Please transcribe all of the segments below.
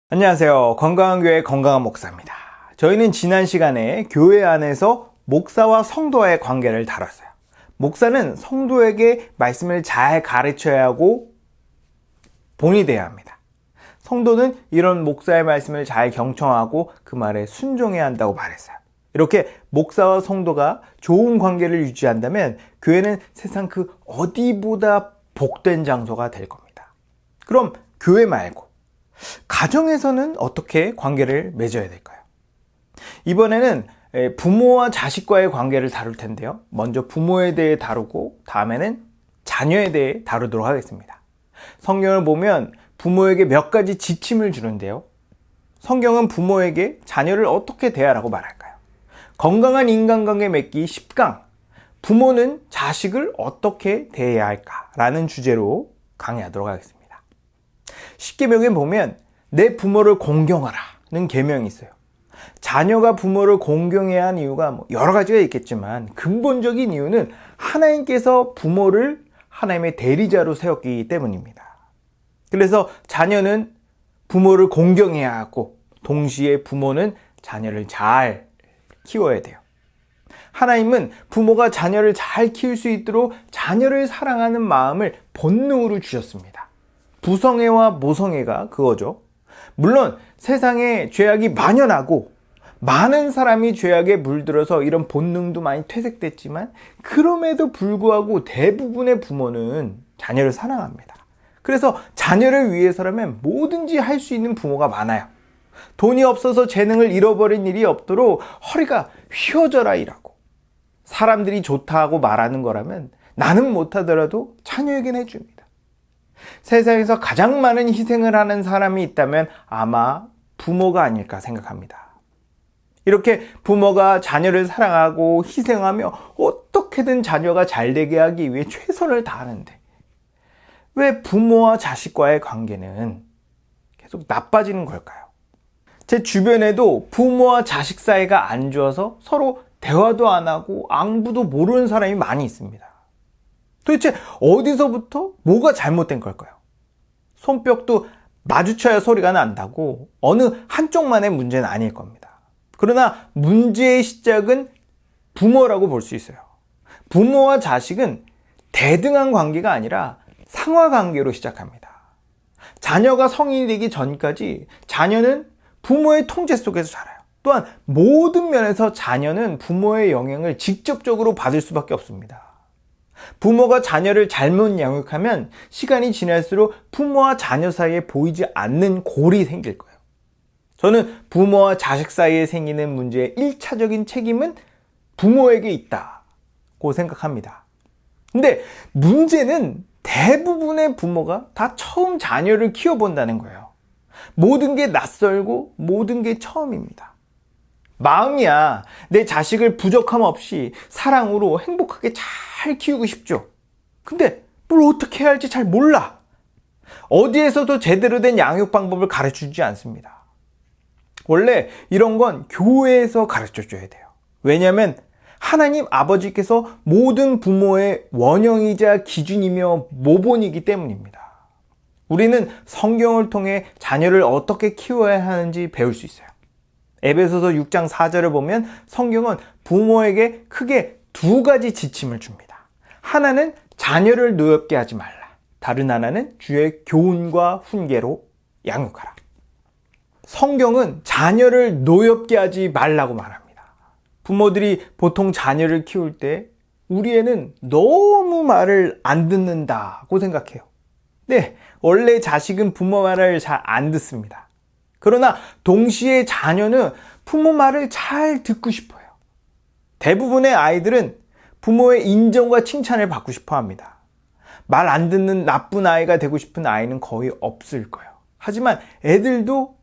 안녕하세요. 건강한 교회 건강한 목사입니다. 저희는 지난 시간에 교회 안에서 목사와 성도와의 관계를 다뤘어요. 목사는 성도에게 말씀을 잘 가르쳐야 하고 본이 되어야 합니다. 성도는 이런 목사의 말씀을 잘 경청하고 그 말에 순종해야 한다고 말했어요. 이렇게 목사와 성도가 좋은 관계를 유지한다면 교회는 세상 그 어디보다 복된 장소가 될 겁니다. 그럼 교회 말고 가정에서는 어떻게 관계를 맺어야 될까요? 이번에는 부모와 자식과의 관계를 다룰 텐데요. 먼저 부모에 대해 다루고 다음에는 자녀에 대해 다루도록 하겠습니다. 성경을 보면 부모에게 몇 가지 지침을 주는데요. 성경은 부모에게 자녀를 어떻게 대하라고 말할까요? 건강한 인간관계 맺기 10강, 부모는 자식을 어떻게 대해야 할까라는 주제로 강의하도록 하겠습니다. 10계명에 보면 내 부모를 공경하라는 계명이 있어요. 자녀가 부모를 공경해야 하는 이유가 여러 가지가 있겠지만 근본적인 이유는 하나님께서 부모를 하나님의 대리자로 세웠기 때문입니다. 그래서 자녀는 부모를 공경해야 하고 동시에 부모는 자녀를 잘 키워야 돼요. 하나님은 부모가 자녀를 잘 키울 수 있도록 자녀를 사랑하는 마음을 본능으로 주셨습니다. 부성애와 모성애가 그거죠. 물론 세상에 죄악이 만연하고 많은 사람이 죄악에 물들어서 이런 본능도 많이 퇴색됐지만 그럼에도 불구하고 대부분의 부모는 자녀를 사랑합니다. 그래서 자녀를 위해서라면 뭐든지 할 수 있는 부모가 많아요. 돈이 없어서 재능을 잃어버린 일이 없도록 허리가 휘어져라 일하고, 사람들이 좋다고 말하는 거라면 나는 못하더라도 자녀에겐 해줍니다. 세상에서 가장 많은 희생을 하는 사람이 있다면 아마 부모가 아닐까 생각합니다. 이렇게 부모가 자녀를 사랑하고 희생하며 어떻게든 자녀가 잘 되게 하기 위해 최선을 다하는데 왜 부모와 자식과의 관계는 계속 나빠지는 걸까요? 제 주변에도 부모와 자식 사이가 안 좋아서 서로 대화도 안 하고 안부도 모르는 사람이 많이 있습니다. 도대체 어디서부터 뭐가 잘못된 걸까요? 손뼉도 마주쳐야 소리가 난다고 어느 한쪽만의 문제는 아닐 겁니다. 그러나 문제의 시작은 부모라고 볼 수 있어요. 부모와 자식은 대등한 관계가 아니라 상하관계로 시작합니다. 자녀가 성인이 되기 전까지 자녀는 부모의 통제 속에서 자라요. 또한 모든 면에서 자녀는 부모의 영향을 직접적으로 받을 수밖에 없습니다. 부모가 자녀를 잘못 양육하면 시간이 지날수록 부모와 자녀 사이에 보이지 않는 골이 생길 거예요. 저는 부모와 자식 사이에 생기는 문제의 1차적인 책임은 부모에게 있다고 생각합니다. 근데 문제는 대부분의 부모가 다 처음 자녀를 키워본다는 거예요. 모든 게 낯설고 모든 게 처음입니다. 마음이야 내 자식을 부족함 없이 사랑으로 행복하게 잘 키우고 싶죠. 근데 뭘 어떻게 해야 할지 잘 몰라. 어디에서도 제대로 된 양육 방법을 가르쳐주지 않습니다. 원래 이런 건 교회에서 가르쳐줘야 돼요. 왜냐하면 하나님 아버지께서 모든 부모의 원형이자 기준이며 모본이기 때문입니다. 우리는 성경을 통해 자녀를 어떻게 키워야 하는지 배울 수 있어요. 에베소서 6장 4절을 보면 성경은 부모에게 크게 두 가지 지침을 줍니다. 하나는 자녀를 노엽게 하지 말라. 다른 하나는 주의 교훈과 훈계로 양육하라. 성경은 자녀를 노엽게 하지 말라고 말합니다. 부모들이 보통 자녀를 키울 때 우리 애는 너무 말을 안 듣는다고 생각해요. 네, 원래 자식은 부모 말을 잘 안 듣습니다. 그러나 동시에 자녀는 부모 말을 잘 듣고 싶어요. 대부분의 아이들은 부모의 인정과 칭찬을 받고 싶어 합니다. 말 안 듣는 나쁜 아이가 되고 싶은 아이는 거의 없을 거예요. 하지만 애들도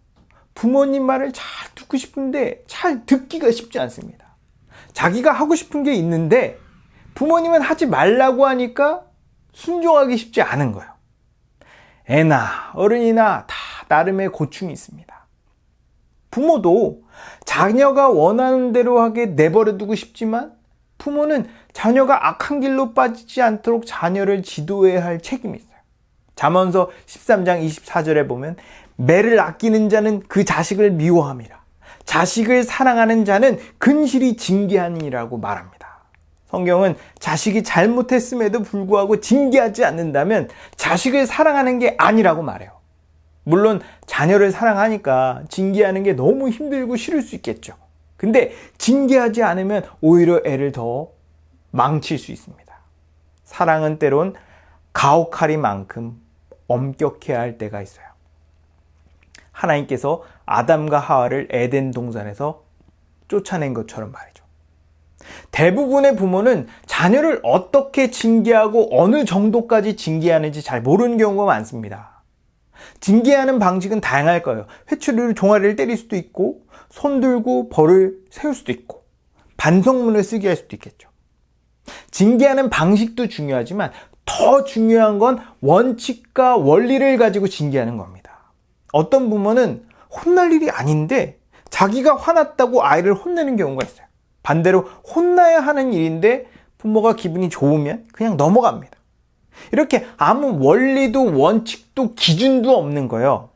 부모님 말을 잘 듣고 싶은데 잘 듣기가 쉽지 않습니다. 자기가 하고 싶은 게 있는데 부모님은 하지 말라고 하니까 순종하기 쉽지 않은 거예요. 애나 어른이나 다 나름의 고충이 있습니다. 부모도 자녀가 원하는 대로 하게 내버려두고 싶지만 부모는 자녀가 악한 길로 빠지지 않도록 자녀를 지도해야 할 책임이 있어요. 잠언서 13장 24절에 보면 매를 아끼는 자는 그 자식을 미워함이라. 자식을 사랑하는 자는 근실히 징계하니라고 말합니다. 성경은 자식이 잘못했음에도 불구하고 징계하지 않는다면 자식을 사랑하는 게 아니라고 말해요. 물론 자녀를 사랑하니까 징계하는 게 너무 힘들고 싫을 수 있겠죠. 근데 징계하지 않으면 오히려 애를 더 망칠 수 있습니다. 사랑은 때론 가혹하리만큼 엄격해야 할 때가 있어요. 하나님께서 아담과 하와를 에덴 동산에서 쫓아낸 것처럼 말이죠. 대부분의 부모는 자녀를 어떻게 징계하고 어느 정도까지 징계하는지 잘 모르는 경우가 많습니다. 징계하는 방식은 다양할 거예요. 회초리로 종아리를 때릴 수도 있고, 손 들고 벌을 세울 수도 있고, 반성문을 쓰게 할 수도 있겠죠. 징계하는 방식도 중요하지만 더 중요한 건 원칙과 원리를 가지고 징계하는 겁니다. 어떤 부모는 혼날 일이 아닌데 자기가 화났다고 아이를 혼내는 경우가 있어요. 반대로 혼나야 하는 일인데 부모가 기분이 좋으면 그냥 넘어갑니다. 이렇게 아무 원리도 원칙도 기준도 없는 거예요.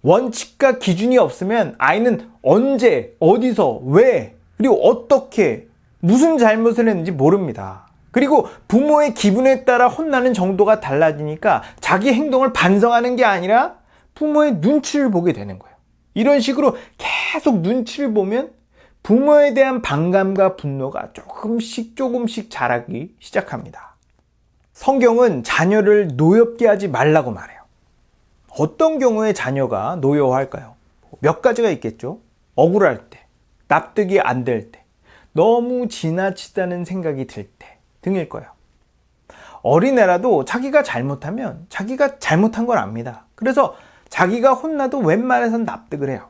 원칙과 기준이 없으면 아이는 언제, 어디서, 왜, 그리고 어떻게, 무슨 잘못을 했는지 모릅니다. 그리고 부모의 기분에 따라 혼나는 정도가 달라지니까 자기 행동을 반성하는 게 아니라 부모의 눈치를 보게 되는 거예요. 이런 식으로 계속 눈치를 보면 부모에 대한 반감과 분노가 조금씩 자라기 시작합니다. 성경은 자녀를 노엽게 하지 말라고 말해요. 어떤 경우에 자녀가 노여워할까요? 몇 가지가 있겠죠. 억울할 때, 납득이 안 될 때, 너무 지나치다는 생각이 들 때 등일 거예요. 어린애라도 자기가 잘못하면 자기가 잘못한 걸 압니다. 그래서 자기가 혼나도 웬만해선 납득을 해요.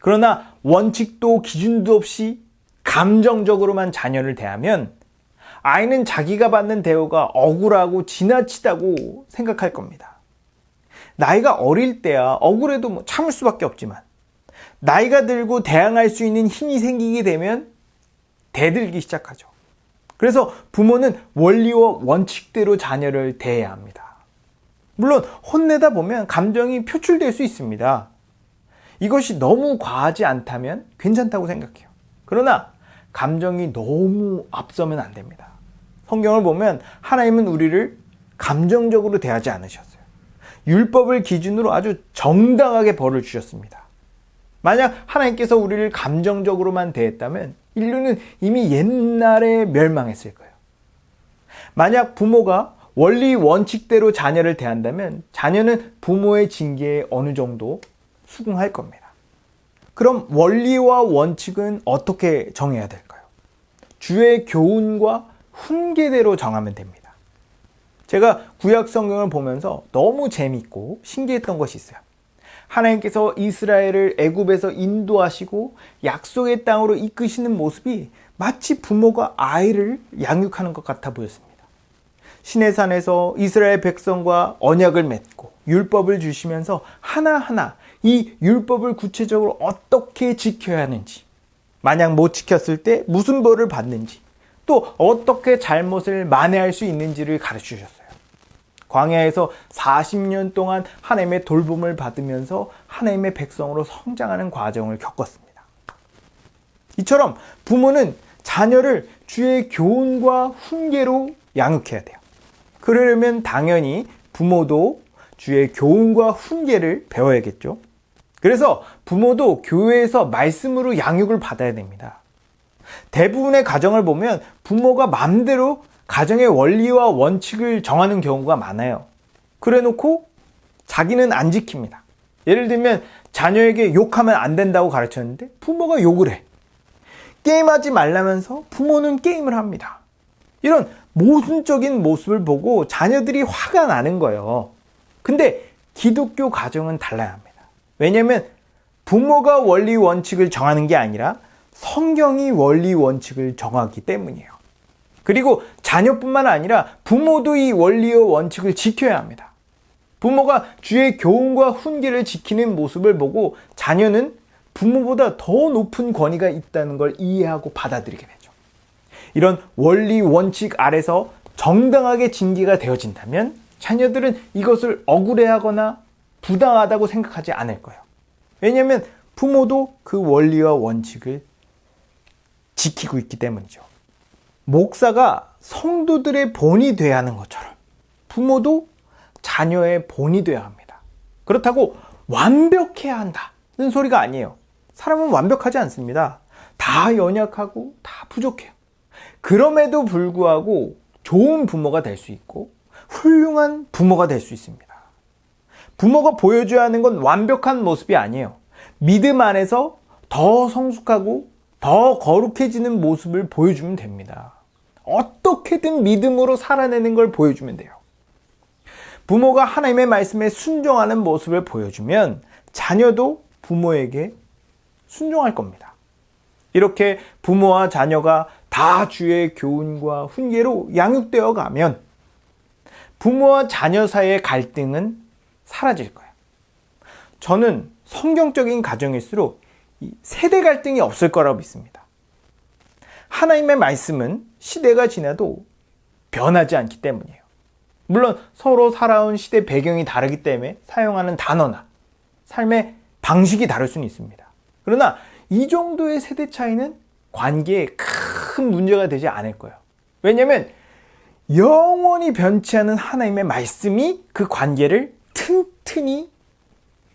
그러나 원칙도 기준도 없이 감정적으로만 자녀를 대하면 아이는 자기가 받는 대우가 억울하고 지나치다고 생각할 겁니다. 나이가 어릴 때야 억울해도 참을 수밖에 없지만 나이가 들고 대항할 수 있는 힘이 생기게 되면 대들기 시작하죠. 그래서 부모는 원리와 원칙대로 자녀를 대해야 합니다. 물론 혼내다 보면 감정이 표출될 수 있습니다. 이것이 너무 과하지 않다면 괜찮다고 생각해요. 그러나 감정이 너무 앞서면 안 됩니다. 성경을 보면 하나님은 우리를 감정적으로 대하지 않으셨어요. 율법을 기준으로 아주 정당하게 벌을 주셨습니다. 만약 하나님께서 우리를 감정적으로만 대했다면 인류는 이미 옛날에 멸망했을 거예요. 만약 부모가 원리 원칙대로 자녀를 대한다면 자녀는 부모의 징계에 어느 정도 수긍할 겁니다. 그럼 원리와 원칙은 어떻게 정해야 될까요? 주의 교훈과 훈계대로 정하면 됩니다. 제가 구약 성경을 보면서 너무 재밌고 신기했던 것이 있어요. 하나님께서 이스라엘을 애굽에서 인도하시고 약속의 땅으로 이끄시는 모습이 마치 부모가 아이를 양육하는 것 같아 보였습니다. 시내산에서 이스라엘 백성과 언약을 맺고 율법을 주시면서 하나하나 이 율법을 구체적으로 어떻게 지켜야 하는지, 만약 못 지켰을 때 무슨 벌을 받는지, 또 어떻게 잘못을 만회할 수 있는지를 가르쳐 주셨어요. 광야에서 40년 동안 하나님의 돌봄을 받으면서 하나님의 백성으로 성장하는 과정을 겪었습니다. 이처럼 부모는 자녀를 주의 교훈과 훈계로 양육해야 돼요. 그러려면 당연히 부모도 주의 교훈과 훈계를 배워야겠죠. 그래서 부모도 교회에서 말씀으로 양육을 받아야 됩니다. 대부분의 가정을 보면 부모가 마음대로 가정의 원리와 원칙을 정하는 경우가 많아요. 그래놓고 자기는 안 지킵니다. 예를 들면 자녀에게 욕하면 안 된다고 가르쳤는데 부모가 욕을 해. 게임하지 말라면서 부모는 게임을 합니다. 이런 모순적인 모습을 보고 자녀들이 화가 나는 거예요. 근데 기독교 가정은 달라야 합니다. 왜냐하면 부모가 원리 원칙을 정하는 게 아니라 성경이 원리 원칙을 정하기 때문이에요. 그리고 자녀뿐만 아니라 부모도 이 원리와 원칙을 지켜야 합니다. 부모가 주의 교훈과 훈계를 지키는 모습을 보고 자녀는 부모보다 더 높은 권위가 있다는 걸 이해하고 받아들이게 되죠. 이런 원리 원칙 아래서 정당하게 징계가 되어진다면 자녀들은 이것을 억울해하거나 부당하다고 생각하지 않을 거예요. 왜냐하면 부모도 그 원리와 원칙을 지키고 있기 때문이죠. 목사가 성도들의 본이 돼야 하는 것처럼 부모도 자녀의 본이 돼야 합니다. 그렇다고 완벽해야 한다는 소리가 아니에요. 사람은 완벽하지 않습니다. 다 연약하고 다 부족해요. 그럼에도 불구하고 좋은 부모가 될 수 있고 훌륭한 부모가 될 수 있습니다. 부모가 보여줘야 하는 건 완벽한 모습이 아니에요. 믿음 안에서 더 성숙하고 더 거룩해지는 모습을 보여주면 됩니다. 어떻게든 믿음으로 살아내는 걸 보여주면 돼요. 부모가 하나님의 말씀에 순종하는 모습을 보여주면 자녀도 부모에게 순종할 겁니다. 이렇게 부모와 자녀가 다 주의 교훈과 훈계로 양육되어 가면 부모와 자녀 사이의 갈등은 사라질 거예요. 저는 성경적인 가정일수록 세대 갈등이 없을 거라고 믿습니다. 하나님의 말씀은 시대가 지나도 변하지 않기 때문이에요. 물론 서로 살아온 시대 배경이 다르기 때문에 사용하는 단어나 삶의 방식이 다를 수는 있습니다. 그러나 이 정도의 세대 차이는 관계에 큰 문제가 되지 않을 거예요. 왜냐하면 영원히 변치 않은 하나님의 말씀이 그 관계를 튼튼히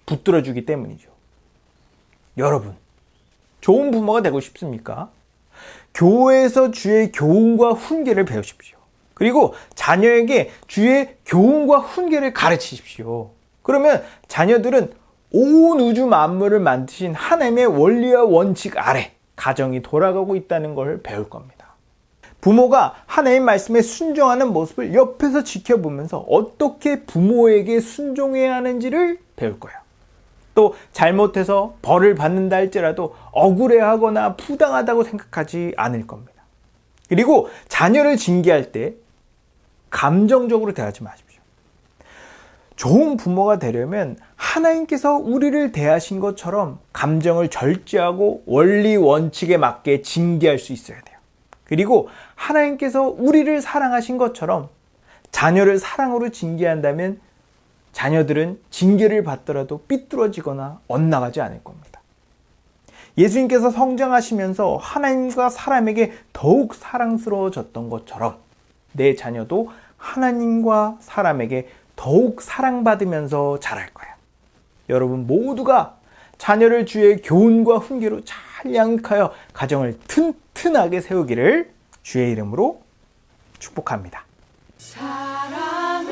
붙들어주기 때문이죠. 여러분, 좋은 부모가 되고 싶습니까? 교회에서 주의 교훈과 훈계를 배우십시오. 그리고 자녀에게 주의 교훈과 훈계를 가르치십시오. 그러면 자녀들은 온 우주 만물을 만드신 하나님의 원리와 원칙 아래 가정이 돌아가고 있다는 걸 배울 겁니다. 부모가 하나님 말씀에 순종하는 모습을 옆에서 지켜보면서 어떻게 부모에게 순종해야 하는지를 배울 거예요. 또 잘못해서 벌을 받는다 할지라도 억울해하거나 부당하다고 생각하지 않을 겁니다. 그리고 자녀를 징계할 때 감정적으로 대하지 마십시오. 좋은 부모가 되려면 하나님께서 우리를 대하신 것처럼 감정을 절제하고 원리 원칙에 맞게 징계할 수 있어야 돼요. 그리고 하나님께서 우리를 사랑하신 것처럼 자녀를 사랑으로 징계한다면 자녀들은 징계를 받더라도 삐뚤어지거나 엇나가지 않을 겁니다. 예수님께서 성장하시면서 하나님과 사람에게 더욱 사랑스러워졌던 것처럼 내 자녀도 하나님과 사람에게 더욱 사랑받으면서 자랄 거예요. 여러분 모두가 자녀를 주의 교훈과 훈계로 잘 양육하여 가정을 튼튼하게 세우기를 주의 이름으로 축복합니다. 사랑은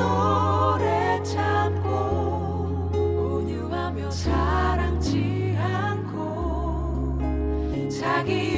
오래 참고 온유하며 사랑치 않고 자기